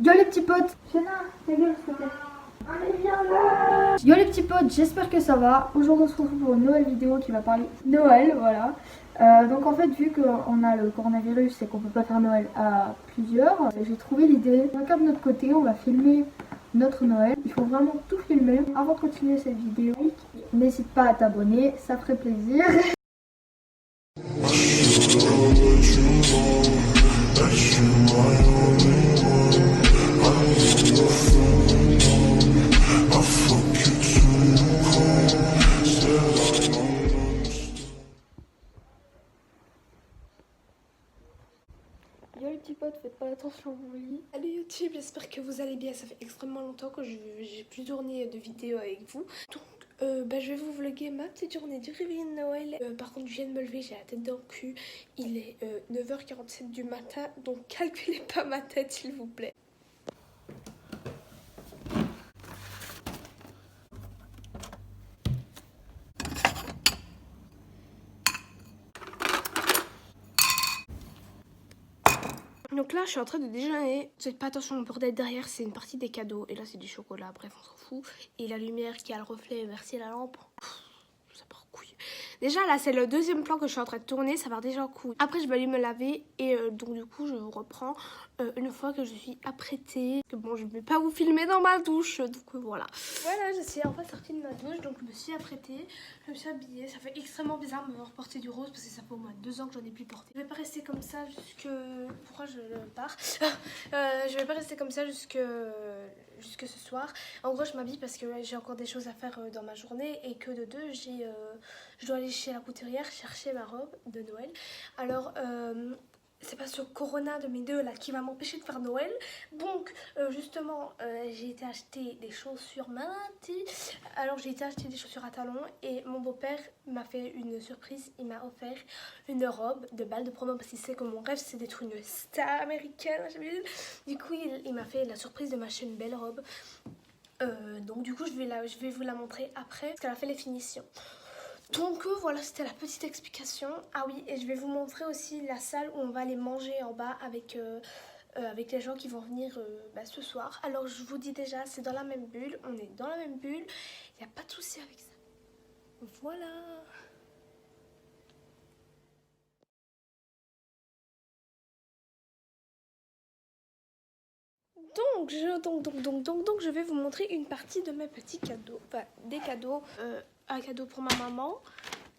Yo les petits potes. Fiona, ta gueule s'il te plaît. Allez viens là. Yo les petits potes, j'espère que ça va. Aujourd'hui on se retrouve pour une nouvelle vidéo qui va parler Noël, voilà. Donc en fait vu qu'on a le coronavirus et qu'on peut pas faire Noël à plusieurs, j'ai trouvé l'idée, chacun de notre côté on va filmer notre Noël. Il faut vraiment tout filmer. Avant de continuer cette vidéo, n'hésite pas à t'abonner, ça ferait plaisir. Yo les petits potes, faites pas attention au lit. Salut YouTube, j'espère que vous allez bien. Ça fait extrêmement longtemps que j'ai plus tourné de vidéos avec vous. Donc je vais vous vlogger ma petite journée du réveillon de Noël. Par contre je viens de me lever, j'ai la tête dans le cul. Il est 9h47 du matin, donc calculez pas ma tête s'il vous plaît. Donc là, je suis en train de déjeuner. Faites pas attention au bordel derrière, c'est une partie des cadeaux. Et là, c'est du chocolat, bref, on s'en fout. Et la lumière qui a le reflet, merci la lampe. Ça part en couille. Déjà, là, c'est le deuxième plan que je suis en train de tourner, ça part déjà en couille. Après, je vais aller me laver et donc du coup, je vous reprends une fois que je suis apprêtée. Bon, je ne vais pas vous filmer dans ma douche, donc voilà. Voilà, je suis enfin sortie de ma douche, donc je me suis apprêtée, je me suis habillée. Ça fait extrêmement bizarre de me voir porter du rose parce que ça fait au moins 2 ans que j'en ai plus porté. Je vais pas rester comme ça jusque... Pourquoi je pars je vais pas rester comme ça jusque ce soir. En gros, je m'habille parce que j'ai encore des choses à faire dans ma journée et que de deux, je dois aller chez la couturière chercher ma robe de Noël. Alors, c'est pas ce corona de mes deux là qui va m'empêcher de faire Noël. Donc, justement, j'ai été acheter des chaussures Manati. Alors, j'ai été acheter des chaussures à talons et mon beau-père m'a fait une surprise. Il m'a offert une robe de bal de promo parce qu'il sait que mon rêve c'est d'être une star américaine. Du coup, il m'a fait la surprise de m'acheter une belle robe. Donc, du coup, je vais vous la montrer après parce qu'elle a fait les finitions. Donc voilà, c'était la petite explication. Ah oui, et je vais vous montrer aussi la salle où on va aller manger en bas avec les gens qui vont venir ce soir. Alors je vous dis déjà, c'est dans la même bulle, on est dans la même bulle, il n'y a pas de souci avec ça. Voilà. Donc je vais vous montrer une partie de mes petits cadeaux. Enfin, des cadeaux. Un cadeau pour ma maman.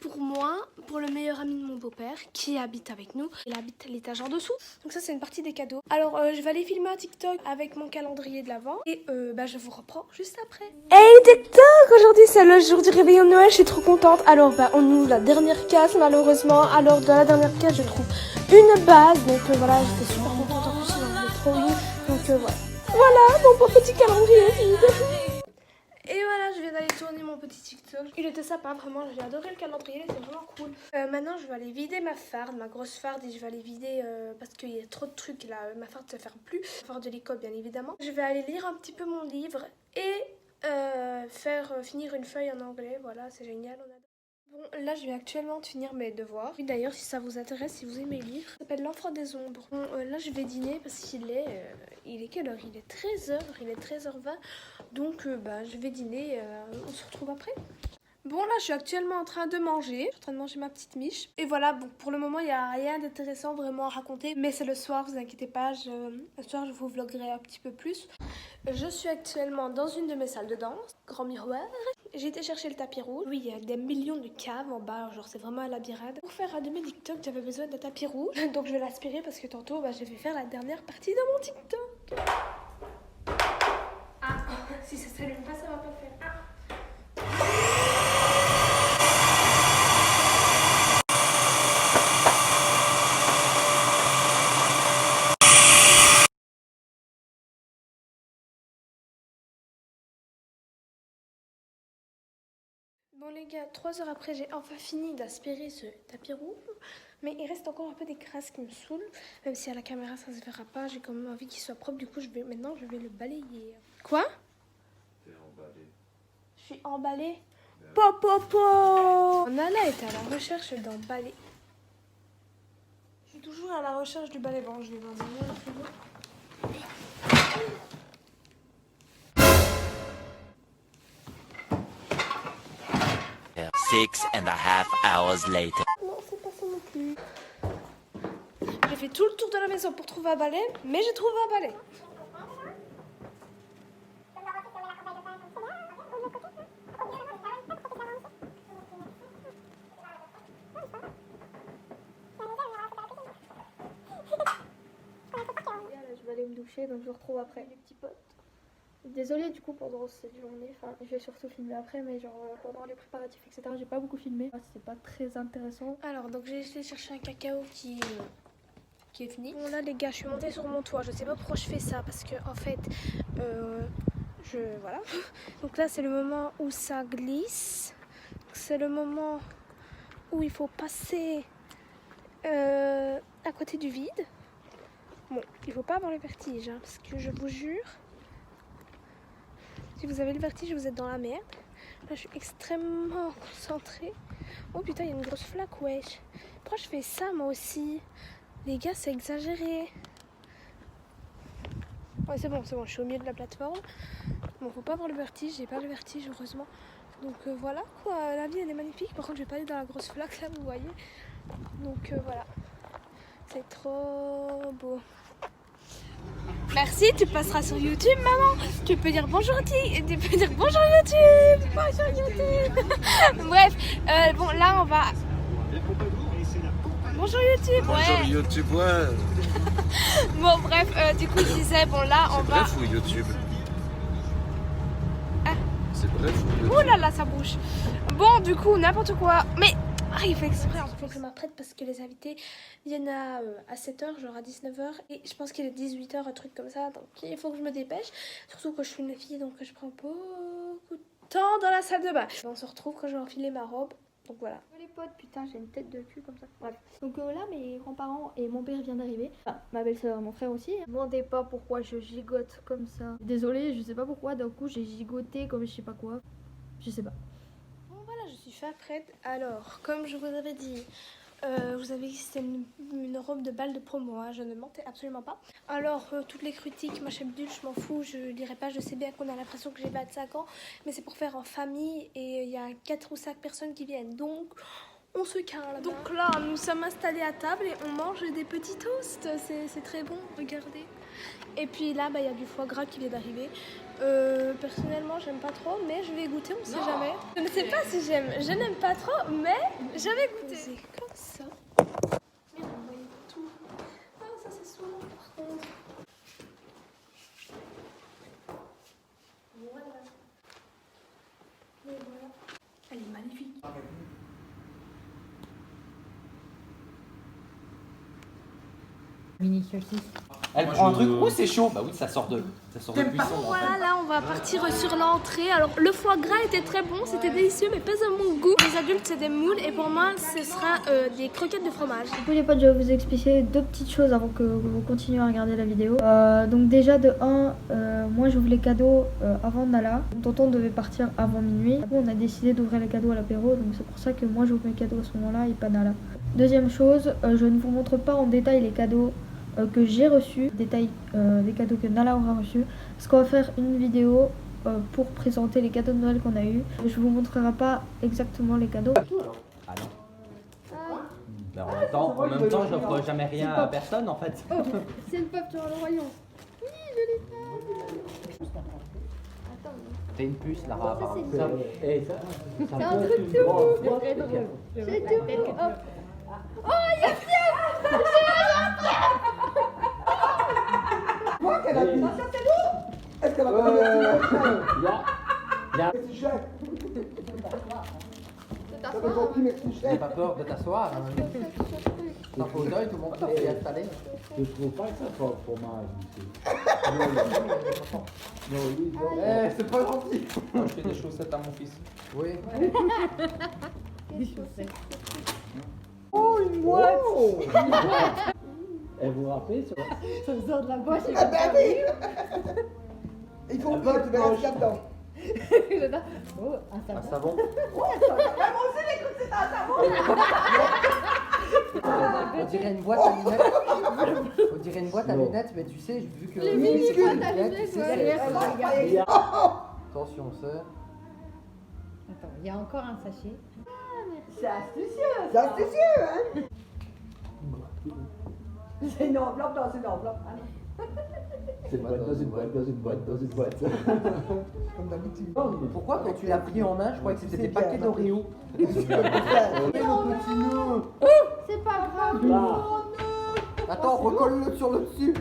Pour moi, pour le meilleur ami de mon beau-père qui habite avec nous. Il habite à l'étage en dessous. Donc ça, c'est une partie des cadeaux. Alors, je vais aller filmer un TikTok avec mon calendrier de l'Avent. Et je vous reprends juste après. Hey TikTok! Aujourd'hui, c'est le jour du réveillon de Noël. Je suis trop contente. Alors, on ouvre la dernière case, malheureusement. Alors, dans la dernière case, je trouve une base. Donc voilà, j'étais super contente. En plus, j'en voulais trop une. Donc voilà. Voilà, mon beau petit calendrier vide. Et voilà, je viens d'aller tourner mon petit TikTok. Il était sympa, vraiment, j'ai adoré le calendrier, c'est vraiment cool. Maintenant, je vais aller vider ma farde, ma grosse farde, et je vais aller vider parce qu'il y a trop de trucs là. Ma farde ne se ferme plus. La farde de l'école, bien évidemment. Je vais aller lire un petit peu mon livre et faire finir une feuille en anglais. Voilà, c'est génial. Bon, là, je vais actuellement finir mes devoirs. Oui, d'ailleurs, si ça vous intéresse, si vous aimez les livres, ça s'appelle L'Enfant des Ombres. Bon, là, je vais dîner parce qu'il est quelle heure? Il est 13h, il est 13h20. Donc, je vais dîner. On se retrouve après. Bon, là, je suis actuellement en train de manger. Je suis en train de manger ma petite miche. Et voilà, bon, pour le moment, il n'y a rien d'intéressant vraiment à raconter. Mais c'est le soir, vous inquiétez pas. Le soir, je vous vloguerai un petit peu plus. Je suis actuellement dans une de mes salles de danse. Grand miroir. J'ai été chercher le tapis rouge. Oui, il y a des millions de caves en bas. Genre, c'est vraiment un labyrinthe. Pour faire un de mes TikTok, j'avais besoin d'un tapis rouge. Donc, je vais l'aspirer parce que tantôt, je vais faire la dernière partie de mon TikTok. Ah, si ça s'allume pas, ça va pas faire. Ah. Bon les gars, 3 heures après, j'ai enfin fini d'aspirer ce tapis rouge. Mais il reste encore un peu des crasses qui me saoulent. Même si à la caméra ça se verra pas, j'ai quand même envie qu'il soit propre. Du coup, maintenant je vais le balayer. Quoi? T'es emballé. Je suis emballée. Popopo! Nala est à la recherche d'un balai. Je suis toujours à la recherche du balai. Bon, je vais l'emmener au frigo. 6.5 hours later. Non, c'est pas ça non plus. J'ai fait tout le tour de la maison pour trouver un balai, mais j'ai trouvé un balai. Je vais aller me doucher, donc je vous retrouve après les petits potes. Désolée du coup pendant cette journée, enfin je vais surtout filmer après, mais genre pendant les préparatifs etc j'ai pas beaucoup filmé. C'était pas très intéressant. Alors donc j'ai essayé de chercher un cacao qui est fini. Bon là les gars, je suis montée sur mon toit, je sais pas pourquoi je fais ça parce que en fait voilà. Donc là c'est le moment où ça glisse. C'est le moment où il faut passer à côté du vide. Bon, il faut pas avoir le vertige hein, parce que je vous jure, si vous avez le vertige, vous êtes dans la merde. Là, je suis extrêmement concentrée. Oh putain, il y a une grosse flaque, wesh. Pourquoi je fais ça, moi aussi? Les gars, c'est exagéré. Ouais, c'est bon, je suis au milieu de la plateforme. Bon, faut pas avoir le vertige, j'ai pas le vertige, heureusement. Donc voilà, quoi, la vie, elle est magnifique. Par contre, je vais pas aller dans la grosse flaque, là, vous voyez. Donc voilà. C'est trop beau. Merci, tu passeras sur YouTube, maman. Tu peux dire bonjour, tu peux dire bonjour YouTube. Bonjour YouTube. Bref, bon là on va. Bonjour YouTube. Ouais. Bonjour YouTube, ouais. Bon bref, du coup je disais bon là on va. Bref ou YouTube? Ah. C'est bref ou YouTube? Ouh là là, ça bouge. Bon du coup n'importe quoi. Mais il fait exprès. Il faut que je m'apprête parce que les invités viennent à 7h, genre à 19h. Et je pense qu'il est 18h, un truc comme ça. Donc il faut que je me dépêche. Surtout que je suis une fille, donc je prends beaucoup de temps dans la salle de bain. On se retrouve quand je vais enfiler ma robe. Donc voilà. Les potes, putain, j'ai une tête de cul comme ça. Bref. Donc là, mes grands-parents et mon père viennent d'arriver. Enfin, ma belle-sœur, mon frère aussi. Ne me demandez pas pourquoi je gigote comme ça. Désolée, je sais pas pourquoi. D'un coup, j'ai gigoté comme je sais pas quoi. Je sais pas. Bon voilà, je suis fait prête. Alors, comme je vous avais dit, vous avez dit que c'était une robe de bal de promo, hein, je ne mentais absolument pas. Alors, toutes les critiques, machin bidule, je m'en fous, je lirai pas, je sais bien qu'on a l'impression que j'ai 25 ans, mais c'est pour faire en famille et il y a 4 ou 5 personnes qui viennent, donc on se calme. Donc là, nous sommes installés à table et on mange des petits toasts, c'est très bon, regardez. Et puis là, il y a du foie gras qui vient d'arriver. Personnellement, j'aime pas trop, mais je vais goûter, on sait jamais. Je ne sais pas si j'aime, je n'aime pas trop, mais je vais goûter. C'est comme ça. Merde, on voyait tout. Ah, ça c'est souvent par contre. Voilà. Et voilà. Elle est magnifique. Mini saucisse. Elle prend un truc, oh c'est chaud, bah oui ça sort de cuisson. Voilà, là on va partir sur l'entrée. Alors le foie gras était très bon, c'était délicieux, mais pas à mon goût. Les adultes c'est des moules et pour moi ce sera des croquettes de fromage. Du coup les potes, je vais vous expliquer deux petites choses avant que vous continuiez à regarder la vidéo. Donc déjà de 1, moi j'ouvre les cadeaux avant Nala. Tonton devait partir avant minuit. Du coup on a décidé d'ouvrir les cadeaux à l'apéro, donc c'est pour ça que moi j'ouvre mes cadeaux à ce moment-là et pas Nala. Deuxième chose, je ne vous montre pas en détail les cadeaux que j'ai reçus, détail des cadeaux que Nala aura reçus, parce qu'on va faire une vidéo pour présenter les cadeaux de Noël qu'on a eu. Je vous montrerai pas exactement les cadeaux. Ah non. Ben, en même temps j'offre jamais rien à personne en fait. Oh, c'est le peuple sur le royaume. Oui, je l'ai fait. Attends. T'es une puce Lara. Ça, c'est ça, C'est un truc tout beau. C'est tout beau. Hop. Oh, il y a Pierre. Moi qu'elle a dit. Est-ce qu'elle a pas dit merci chef? T'as pas compris merci J'ai chef? pas peur de t'asseoir. Dans le fauteuil, tout le monde peut s'y installer. Je trouve pas que ça soit fromage ici. Eh, c'est pas gentil. Moi, je fais des chaussettes à mon fils. Oui. Oh une boîte. Et vous vous rappelez sur... Ça me sort de la poche. Ah bah oui. Il faut ouvrir, tu verras ce qu'il y a dedans. J'adore. Oh, un Un savon. savon. Moi aussi j'ai cru que c'était un savon. On dirait une boîte à lunettes. On dirait une boîte à lunettes, mais tu sais, vu que. Les mini c'est boîtes une à lunette, lunettes, tu sais, ouais. c'est- Regarde. Attention, c'est. Attends, il y a encore un sachet. C'est astucieux. C'est astucieux, hein. C'est une enveloppe dans une enveloppe. Allez. C'est une boîte dans une boîte dans une boîte dans une boîte. Comme d'habitude. Pourquoi quand tu l'as pris en main, je croyais que c'était des paquets d'Oreo? Mon petit nœud. C'est pas grave. Là. Attends, recolle-le sur le dessus.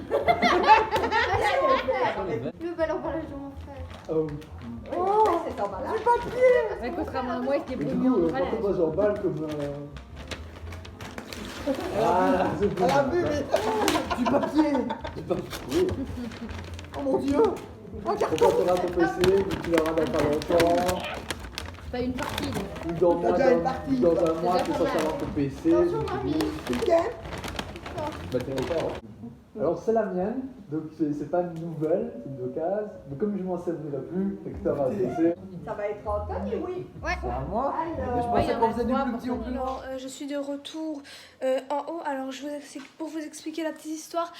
Le bel emballage de mon frère. Oh. Oh, c'est emballage. Ouais, contrairement à moi qui est Et du brûlé en coup, emballage. quand moi j'emballe comme Voilà, c'est Elle a vu, mais du papier. Oui. Oh mon Dieu. Un Et carton. quand tu auras ton PC, tu l'auras dans pas longtemps. Pas une partie. Ou dans, T'as déjà une partie, dans quoi. un mois, Déjà tu es pas censé mal. avoir ton PC. Bonjour, du coup, mamie. Tiens. Bah t'es encore. Alors c'est la mienne, donc c'est pas une nouvelle, c'est une occasion. Mais comme je m'en servirai plus, Hector a PC. Ça va être Anthony, oui. C'est à moi? Mais je Alors. pensais qu'on faisait du plus petit au plus Alors, je suis de retour en haut. Alors, pour vous expliquer la petite histoire,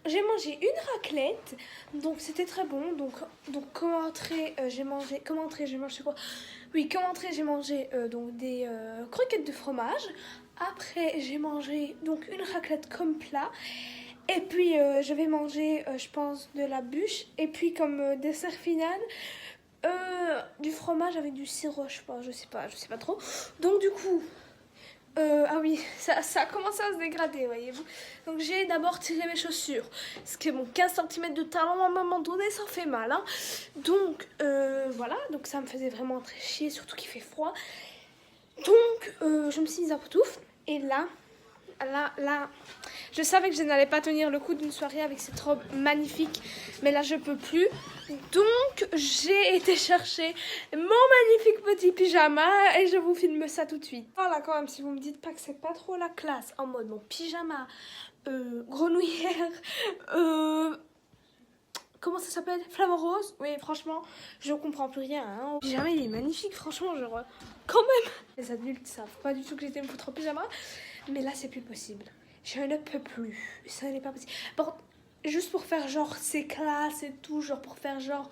j'ai mangé une raclette, donc c'était très bon. Donc comme entrée, j'ai mangé. Comme entrée, j'ai mangé quoi? Oui, comme entrée, j'ai mangé donc des croquettes de fromage. Après, j'ai mangé donc une raclette comme plat. Et puis, je vais manger, je pense, de la bûche. Et puis, comme dessert final, du fromage avec du sirop, je pense, je sais pas trop. Donc, du coup, ah oui, ça a commencé à se dégrader, voyez-vous. Donc, j'ai d'abord tiré mes chaussures. Parce que mon 15 cm de talon, à un moment donné, ça fait mal. Hein. Donc, voilà. Donc, ça me faisait vraiment très chier, surtout qu'il fait froid. Donc, je me suis mise à pantoufle. Et là, je savais que je n'allais pas tenir le coup d'une soirée avec cette robe magnifique, mais là je peux plus. Donc j'ai été chercher mon magnifique petit pyjama et je vous filme ça tout de suite. Voilà, quand même, si vous me dites pas que c'est pas trop la classe, en mode mon pyjama grenouillère, comment ça s'appelle, flamant rose. Oui, franchement, je comprends plus rien. Hein. Le pyjama il est magnifique, franchement, genre quand même. Les adultes savent pas du tout que j'étais me foutre en pyjama. Mais là, c'est plus possible. Je ne peux plus. Ça n'est pas possible. Bon, juste pour faire genre, c'est classe et tout. Genre, pour faire genre,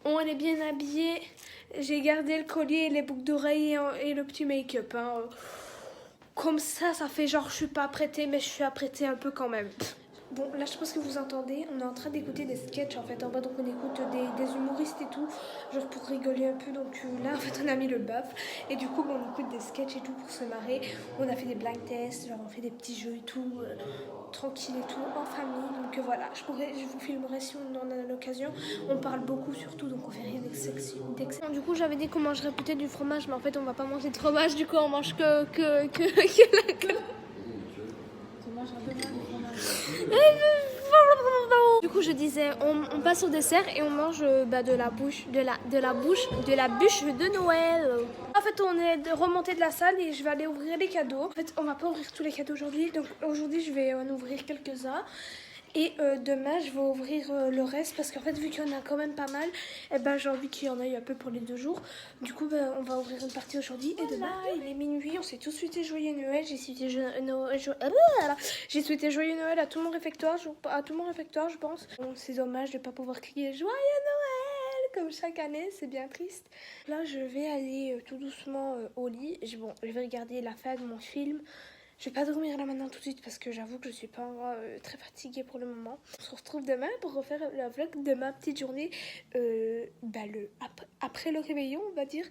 on est bien habillé. J'ai gardé le collier, les boucles d'oreilles et le petit make-up. Hein. Comme ça fait genre, je suis pas apprêtée, mais je suis apprêtée un peu quand même. Bon, là, je pense que vous entendez, on est en train d'écouter des sketchs en fait en bas, donc on écoute des humoristes et tout, genre pour rigoler un peu. Donc là, en fait, on a mis le baf et du coup, on écoute des sketchs et tout pour se marrer. On a fait des blind tests, genre on fait des petits jeux et tout, tranquille et tout, en famille. Donc voilà, je vous filmerai si on en a l'occasion. On parle beaucoup surtout, donc on fait rien d'exceptionnel. Du coup, j'avais dit qu'on mangerait peut-être du fromage, mais en fait, on va pas manger de fromage, du coup, on mange que Tu mangeras demain du fromage. Du coup, je disais, on passe au dessert et on mange de la bûche de Noël. En fait, on est remonté de la salle et je vais aller ouvrir les cadeaux. En fait, on va pas ouvrir tous les cadeaux aujourd'hui. Donc aujourd'hui, je vais en ouvrir quelques-uns. Et demain, je vais ouvrir le reste parce qu'en fait, vu qu'il y en a quand même pas mal, j'ai envie qu'il y en ait un peu pour les 2 jours. Du coup, on va ouvrir une partie aujourd'hui. Et demain, il est minuit, on s'est tous souhaité joyeux Noël. J'ai souhaité joyeux Noël à tout mon réfectoire, je pense. Bon, c'est dommage de ne pas pouvoir crier joyeux Noël comme chaque année, c'est bien triste. Là, je vais aller tout doucement au lit. Je vais regarder la fin de mon film. Je vais pas dormir là maintenant tout de suite parce que j'avoue que je suis pas très fatiguée pour le moment. On se retrouve demain pour refaire le vlog de ma petite journée, après le réveillon, on va dire,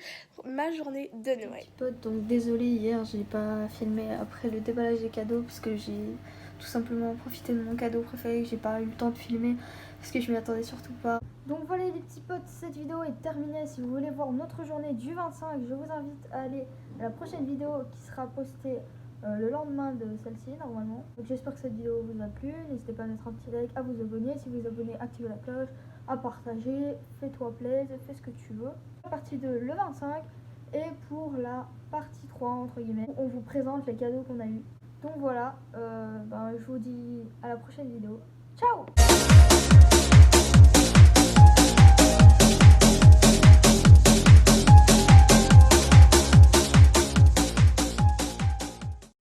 ma journée de Noël. Donc désolée, hier j'ai pas filmé après le déballage des cadeaux parce que j'ai tout simplement profité de mon cadeau préféré, que j'ai pas eu le temps de filmer parce que je m'y attendais surtout pas. Donc voilà les petits potes, cette vidéo est terminée. Si vous voulez voir notre journée du 25, je vous invite à aller à la prochaine vidéo qui sera postée le lendemain de celle-ci normalement. Donc j'espère que cette vidéo vous a plu. N'hésitez pas à mettre un petit like, à vous abonner. Si vous vous abonnez, activez la cloche, à partager, fais-toi plaisir, fais ce que tu veux. La partie 2 le 25 et pour la partie 3 entre guillemets, où on vous présente les cadeaux qu'on a eu. Donc voilà, je vous dis à la prochaine vidéo. Ciao!